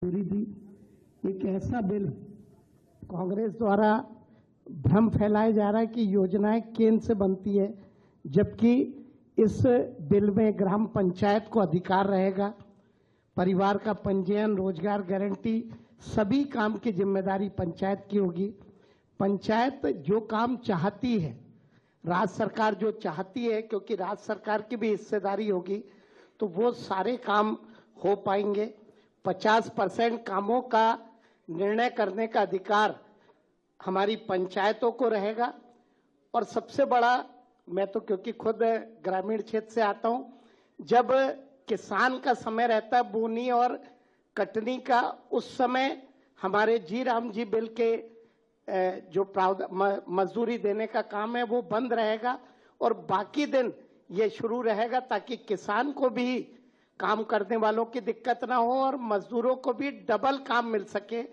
पूरी थी। एक ऐसा बिल कांग्रेस द्वारा भ्रम फैलाया जा रहा है कि योजनाएं केंद्र से बनती है, जबकि इस बिल में ग्राम पंचायत को अधिकार रहेगा। परिवार का पंजीयन, रोजगार गारंटी, सभी काम की जिम्मेदारी पंचायत की होगी। पंचायत जो काम चाहती है, राज्य सरकार जो चाहती है, क्योंकि राज्य सरकार की भी हिस्सेदारी होगी, तो वो सारे काम हो पाएंगे। 50% कामों का निर्णय करने का अधिकार हमारी पंचायतों को रहेगा। और सबसे बड़ा, मैं तो क्योंकि खुद ग्रामीण क्षेत्र से आता हूं, जब किसान का समय रहता है बोनी और कटनी का, उस समय हमारे जी राम जी बिल के जो मजदूरी देने का काम है वो बंद रहेगा और बाकी दिन ये शुरू रहेगा, ताकि किसान को भी काम करने वालों की दिक्कत ना हो और मजदूरों को भी डबल काम मिल सके।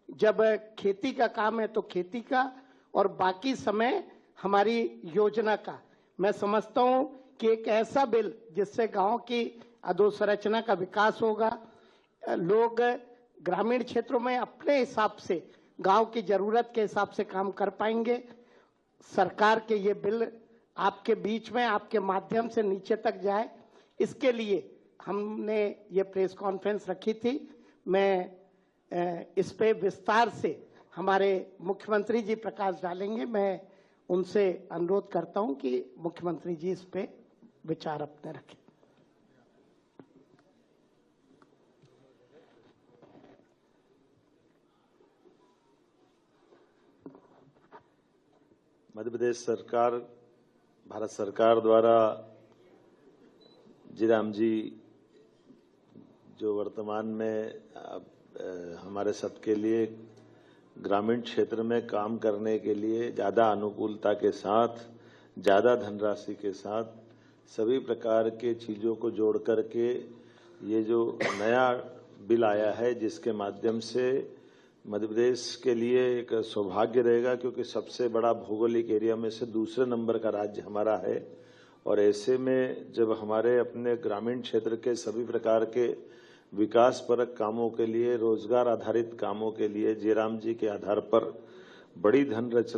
जब खेती का काम है तो खेती का और बाकी समय हमारी योजना का। मैं समझता हूं कि एक ऐसा बिल जिससे गांव की अधोसंरचना का विकास होगा, लोग ग्रामीण क्षेत्रों में अपने हिसाब से गांव की जरूरत के हिसाब से काम कर पाएंगे। सरकार के ये बिल आपके बीच में, आपके माध्यम से नीचे तक जाए, इसके लिए हमने ये प्रेस कॉन्फ्रेंस रखी थी। मैं इस पे विस्तार से हमारे मुख्यमंत्री जी प्रकाश डालेंगे। मैं उनसे अनुरोध करता हूं कि मुख्यमंत्री जी इस पे विचार अपने रखें। मध्य प्रदेश सरकार, भारत सरकार द्वारा जी राम जी जो वर्तमान में हमारे सबके लिए ग्रामीण क्षेत्र में काम करने के लिए ज़्यादा अनुकूलता के साथ, ज़्यादा धनराशि के साथ सभी प्रकार के चीज़ों को जोड़ करके ये जो नया बिल आया है, जिसके माध्यम से मध्य प्रदेश के लिए एक सौभाग्य रहेगा, क्योंकि सबसे बड़ा भौगोलिक एरिया में से दूसरे नंबर का राज्य हमारा है। और ऐसे में जब हमारे अपने ग्रामीण क्षेत्र के सभी प्रकार के विकास परक कामों के लिए, रोजगार आधारित कामों के लिए जयराम जी के आधार पर बड़ी धनराशि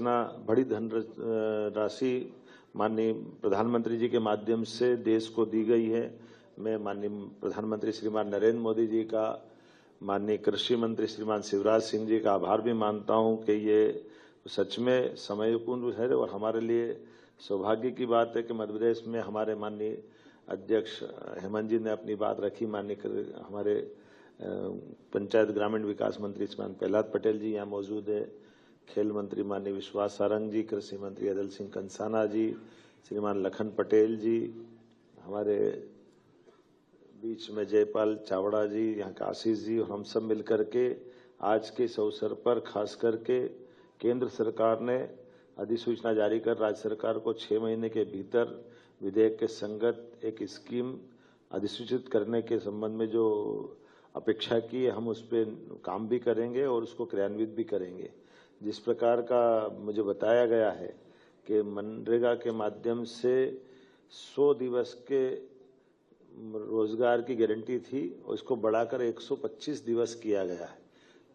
माननीय प्रधानमंत्री जी के माध्यम से देश को दी गई है। मैं माननीय प्रधानमंत्री श्रीमान नरेंद्र मोदी जी का, माननीय कृषि मंत्री श्रीमान शिवराज सिंह जी का आभार भी मानता हूं कि ये सच में समयपूर्ण है और हमारे लिए सौभाग्य की बात है कि मध्य प्रदेश में हमारे माननीय अध्यक्ष हेमंत जी ने अपनी बात रखी। माननीय हमारे पंचायत ग्रामीण विकास मंत्री श्रीमान प्रहलाद पटेल जी यहाँ मौजूद है, खेल मंत्री माननीय विश्वास सारंग जी, कृषि मंत्री अदल सिंह कंसाना जी, श्रीमान लखन पटेल जी, हमारे बीच में जयपाल चावड़ा जी, यहाँ का आशीष जी, और हम सब मिलकर के आज के इस अवसर पर खास करके केंद्र सरकार ने अधिसूचना जारी कर राज्य सरकार को 6 महीने के भीतर विधेयक के संगत एक स्कीम अधिसूचित करने के संबंध में जो अपेक्षा की है, हम उस पर काम भी करेंगे और उसको क्रियान्वित भी करेंगे। जिस प्रकार का मुझे बताया गया है कि मनरेगा के माध्यम से 100 दिवस के रोजगार की गारंटी थी और इसको बढ़ाकर 125 दिवस किया गया है,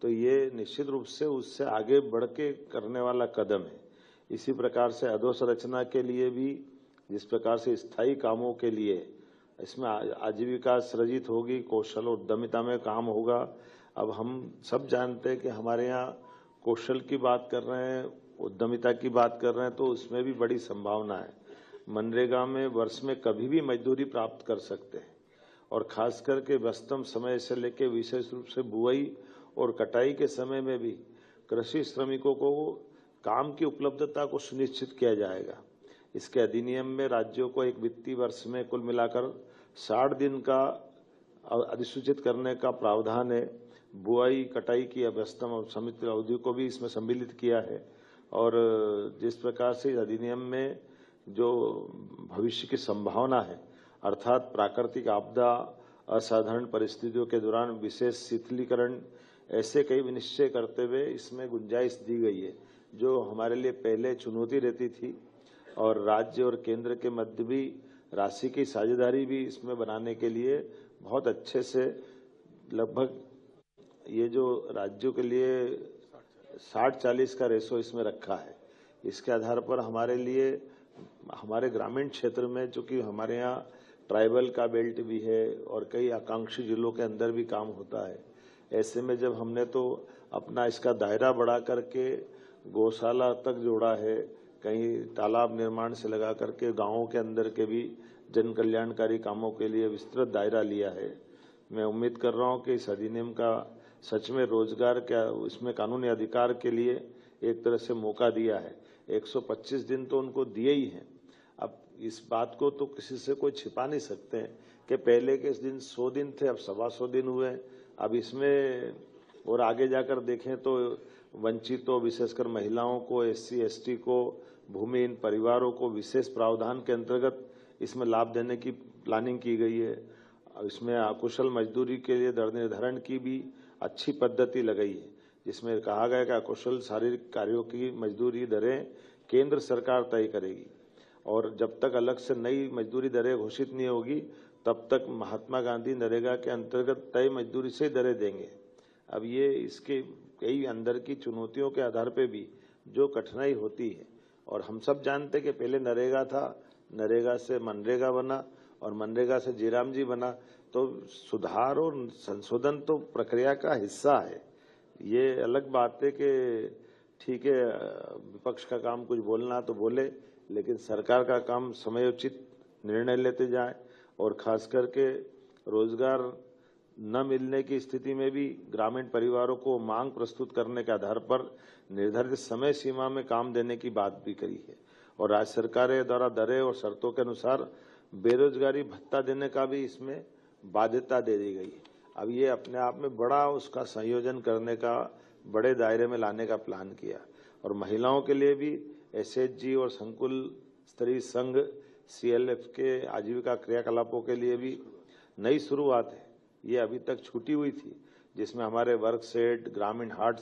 तो ये निश्चित रूप से उससे आगे बढ़ के करने वाला कदम है। इसी प्रकार से अधोसंरचना के लिए भी, जिस प्रकार से स्थायी कामों के लिए इसमें आजीविका सृजित होगी, कौशल और उद्यमिता में काम होगा। अब हम सब जानते हैं कि हमारे यहाँ कौशल की बात कर रहे हैं, उद्यमिता की बात कर रहे हैं, तो उसमें भी बड़ी संभावना है। मनरेगा में वर्ष में कभी भी मजदूरी प्राप्त कर सकते हैं और खास करके व्यस्तम समय से लेकर विशेष रूप से बुआई और कटाई के समय में भी कृषि श्रमिकों को काम की उपलब्धता को सुनिश्चित किया जाएगा। इसके अधिनियम में राज्यों को एक वित्तीय वर्ष में कुल मिलाकर 60 दिन का अधिसूचित करने का प्रावधान है। बुआई कटाई की व्यस्तम और सीमित अवधि को भी इसमें सम्मिलित किया है। और जिस प्रकार से अधिनियम में जो भविष्य की संभावना है, अर्थात प्राकृतिक आपदा, असाधारण परिस्थितियों के दौरान विशेष शिथिलीकरण, ऐसे कई विनिश्चय करते हुए इसमें गुंजाइश दी गई है, जो हमारे लिए पहले चुनौती रहती थी। और राज्य और केंद्र के मध्य भी राशि की साझेदारी भी इसमें बनाने के लिए बहुत अच्छे से लगभग ये जो राज्यों के लिए 60-40 का रेशो इसमें रखा है, इसके आधार पर हमारे लिए हमारे ग्रामीण क्षेत्र में, चूंकि हमारे यहाँ ट्राइबल का बेल्ट भी है और कई आकांक्षी जिलों के अंदर भी काम होता है, ऐसे में जब हमने तो अपना इसका दायरा बढ़ा करके गौशाला तक जोड़ा है, कहीं तालाब निर्माण से लगा करके गांवों के अंदर के भी जन कल्याणकारी कामों के लिए विस्तृत दायरा लिया है। मैं उम्मीद कर रहा हूं कि इस अधिनियम का सच में रोजगार क्या, इसमें कानूनी अधिकार के लिए एक तरह से मौका दिया है। 125 दिन तो उनको दिए ही हैं। अब इस बात को तो किसी से कोई छिपा नहीं सकते हैं कि पहले के दिन 100 दिन थे, अब 125 दिन हुए। अब इसमें और आगे जाकर देखें तो वंचितों, विशेषकर महिलाओं को, SC ST को, भूमिहीन परिवारों को विशेष प्रावधान के अंतर्गत इसमें लाभ देने की प्लानिंग की गई है। इसमें अकुशल मजदूरी के लिए दर निर्धारण की भी अच्छी पद्धति लगाई है, जिसमें कहा गया कि अकुशल शारीरिक कार्यों की मजदूरी दरें केंद्र सरकार तय करेगी और जब तक अलग से नई मजदूरी दरें घोषित नहीं होगी तब तक महात्मा गांधी नरेगा के अंतर्गत तय मजदूरी से दरें देंगे। अब ये इसके कई अंदर की चुनौतियों के आधार पे भी जो कठिनाई होती है, और हम सब जानते कि पहले नरेगा था, नरेगा से मनरेगा बना और मनरेगा से जीराम जी बना, तो सुधार और संशोधन तो प्रक्रिया का हिस्सा है। ये अलग बात है कि ठीक है विपक्ष का काम कुछ बोलना तो बोले, लेकिन सरकार का काम समयोचित निर्णय लेते जाए और खास करके रोजगार न मिलने की स्थिति में भी ग्रामीण परिवारों को मांग प्रस्तुत करने के आधार पर निर्धारित समय सीमा में काम देने की बात भी करी है और राज्य सरकारें द्वारा दरें और शर्तों के अनुसार बेरोजगारी भत्ता देने का भी इसमें बाध्यता दे दी गई है। अब ये अपने आप में बड़ा उसका संयोजन करने का, बड़े दायरे में लाने का प्लान किया और महिलाओं के लिए भी SHG और संकुल स्तरीय संघ CLF के आजीविका क्रियाकलापों के लिए भी नई शुरुआत है। ये अभी तक छूटी हुई थी, जिसमें हमारे वर्क सेट, ग्रामीण हाट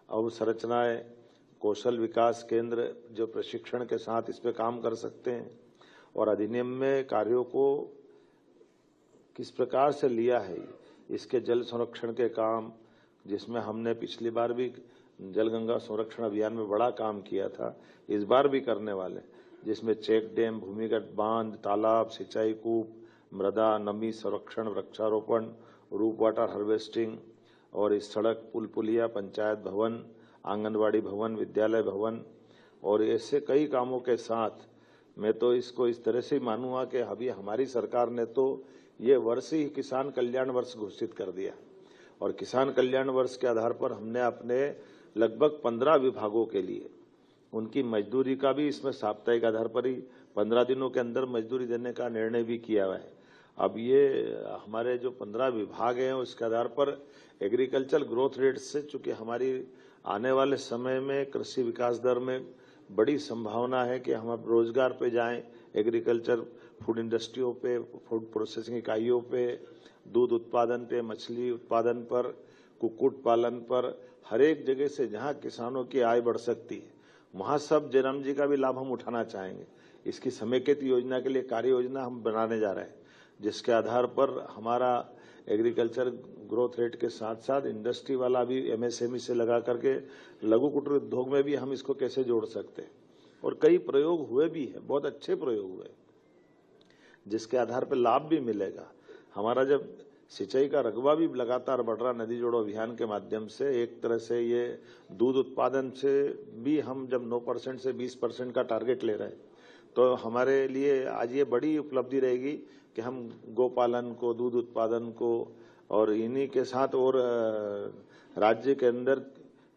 अवसंरचनाएं, कौशल विकास केंद्र जो प्रशिक्षण के साथ इस पे काम कर सकते हैं और अधिनियम में कार्यों को किस प्रकार से लिया है, इसके जल संरक्षण के काम, जिसमें हमने पिछली बार भी जल गंगा संरक्षण अभियान में बड़ा काम किया था, इस बार भी करने वाले, जिसमें चेक डैम, भूमिगत बांध, तालाब, सिंचाई कूप, मृदा नमी संरक्षण, वृक्षारोपण, रूप वाटर हार्वेस्टिंग और इस सड़क, पुल पुलिया, पंचायत भवन, आंगनवाड़ी भवन, विद्यालय भवन और ऐसे कई कामों के साथ मैं तो इसको इस तरह से मानूंगा कि अभी हमारी सरकार ने तो ये वर्ष ही किसान कल्याण वर्ष घोषित कर दिया और किसान कल्याण वर्ष के आधार पर हमने अपने लगभग 15 विभागों के लिए उनकी मजदूरी का भी इसमें साप्ताहिक आधार पर ही 15 दिनों के अंदर मजदूरी देने का निर्णय भी किया हुआ है। अब ये हमारे जो 15 विभाग हैं उसके आधार पर एग्रीकल्चर ग्रोथ रेट से, चूंकि हमारी आने वाले समय में कृषि विकास दर में बड़ी संभावना है कि हम अब रोजगार पे जाएं, एग्रीकल्चर फूड इंडस्ट्रियों पे, फूड प्रोसेसिंग इकाइयों पे, दूध उत्पादन पे, मछली उत्पादन पर, कुक्कुट पालन पर, हर एक जगह से जहां किसानों की आय बढ़ सकती है वहां सब जयराम जी का भी लाभ हम उठाना चाहेंगे। इसकी समेकित योजना के लिए कार्य योजना हम बनाने जा रहे हैं, जिसके आधार पर हमारा एग्रीकल्चर ग्रोथ रेट के साथ साथ इंडस्ट्री वाला भी MSME से लगा करके लघु कुटीर उद्योग में भी हम इसको कैसे जोड़ सकते हैं और कई प्रयोग हुए भी है, बहुत अच्छे प्रयोग हुए जिसके आधार पर लाभ भी मिलेगा। हमारा जब सिंचाई का रकबा भी लगातार बढ़ रहा नदी जोड़ो अभियान के माध्यम से, एक तरह से ये दूध उत्पादन से भी हम जब 9% से 20% का टारगेट ले रहे हैं तो हमारे लिए आज ये बड़ी उपलब्धि रहेगी कि हम गोपालन को, दूध उत्पादन को और इन्हीं के साथ और राज्य के अंदर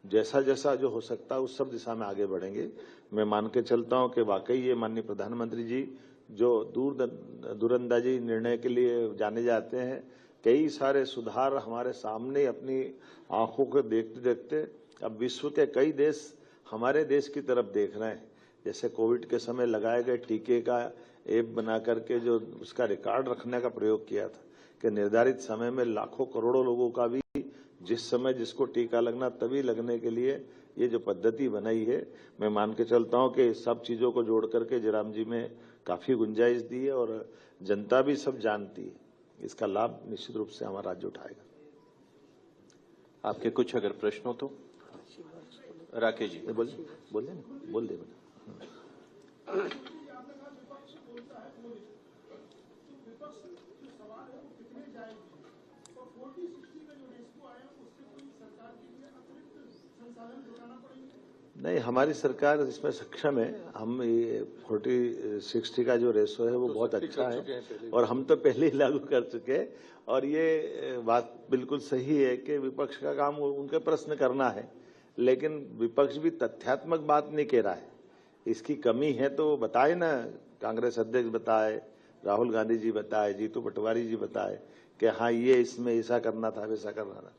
जैसा जैसा जो हो सकता है उस सब दिशा में आगे बढ़ेंगे। मैं मान के चलता हूं कि वाकई ये माननीय प्रधानमंत्री जी जो दूरंदाजी निर्णय के लिए जाने जाते हैं, कई सारे सुधार हमारे सामने अपनी आंखों को देखते देखते अब विश्व के कई देश हमारे देश की तरफ देख रहे हैं। जैसे कोविड के समय लगाए गए टीके का ऐप बना करके जो उसका रिकॉर्ड रखने का प्रयोग किया था कि निर्धारित समय में लाखों करोड़ों लोगों का भी जिस समय जिसको टीका लगना तभी लगने के लिए ये जो पद्धति बनाई है, मैं मान के चलता हूं कि सब चीजों को जोड़ करके जयराम जी में काफी गुंजाइश दी है और जनता भी सब जानती है। इसका लाभ निश्चित रूप से हमारा राज्य उठाएगा। आपके कुछ अगर प्रश्न हो तो राकेश जी बोल दे। नहीं, हमारी सरकार इसमें सक्षम है। हम ये 40-60 का जो रेशो है वो बहुत अच्छा है और हम तो पहले ही लागू कर चुके हैं। और ये बात बिल्कुल सही है कि विपक्ष का काम उनके प्रश्न करना है, लेकिन विपक्ष भी तथ्यात्मक बात नहीं कह रहा है। इसकी कमी है तो बताए ना, कांग्रेस अध्यक्ष बताए, राहुल गांधी जी बताए, जीतू पटवारी जी बताए कि हाँ ये इसमें ऐसा करना था, वैसा करना था।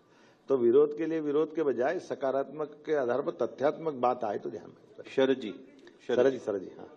तो विरोध के लिए विरोध के बजाय सकारात्मक के आधार पर तथ्यात्मक बात आए तो ध्यान में। शरद जी शरद जी हाँ।